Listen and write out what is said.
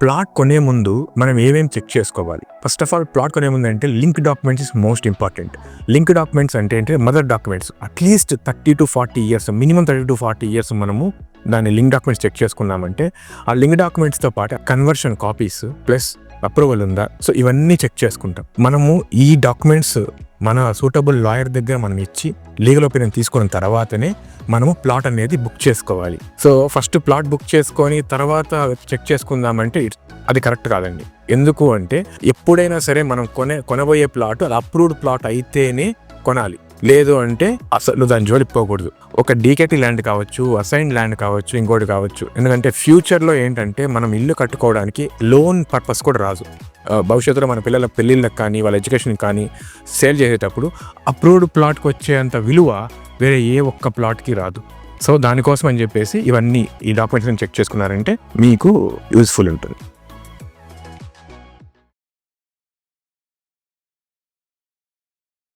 Plot కొనే ముందు మనం ఏమేమి చెక్ చేసుకోవాలి? ఫస్ట్ ఆఫ్ ఆల్ ప్లాట్ కొనే ముందు అంటే link documents is most important. Link documents అంటే mother documents at least 30 to 40 years, minimum 30 to 40 years మనము దాని లింక్ డాక్యుమెంట్స్ చెక్ చేసుకున్నామంటే ఆ లింక్ డాక్యుమెంట్స్తో పాటు కన్వర్షన్ కాపీస్ ప్లస్ అప్రూవల్ ఉందా, సో ఇవన్నీ చెక్ చేసుకుంటాం. మనము ఈ డాక్యుమెంట్స్ మన సూటబుల్ లాయర్ దగ్గర మనం ఇచ్చి లీగల్ ఒపీనియన్ తీసుకున్న తర్వాతనే మనము ప్లాట్ అనేది బుక్ చేసుకోవాలి. సో ఫస్ట్ ప్లాట్ బుక్ చేసుకొని తర్వాత చెక్ చేసుకుందామంటే అది కరెక్ట్ కాదండి. ఎందుకు అంటే ఎప్పుడైనా సరే మనం కొనబోయే ప్లాట్ అది అప్రూవ్డ్ ప్లాట్ అయితేనే కొనాలి, లేదు అంటే అసలు దాని జోలికి పోకూడదు. ఒక డీకేటీ ల్యాండ్ కావచ్చు, అసైన్ ల్యాండ్ కావచ్చు, ఇంకోటి కావచ్చు. ఎందుకంటే ఫ్యూచర్లో ఏంటంటే మనం ఇల్లు కట్టుకోవడానికి లోన్ పర్పస్ కూడా రాదు. భవిష్యత్తులో మన పిల్లల పెళ్ళిళ్ళకి కానీ వాళ్ళ ఎడ్యుకేషన్కి కానీ సేల్ చేసేటప్పుడు అప్రూవ్డ్ ప్లాట్కి వచ్చేంత విలువ వేరే ఏ ఒక్క ప్లాట్కి రాదు. సో దానికోసం అని చెప్పేసి ఇవన్నీ ఈ డాక్యుమెంట్స్ని చెక్ చేసుకున్నారంటే మీకు యూజ్ఫుల్ ఉంటుంది.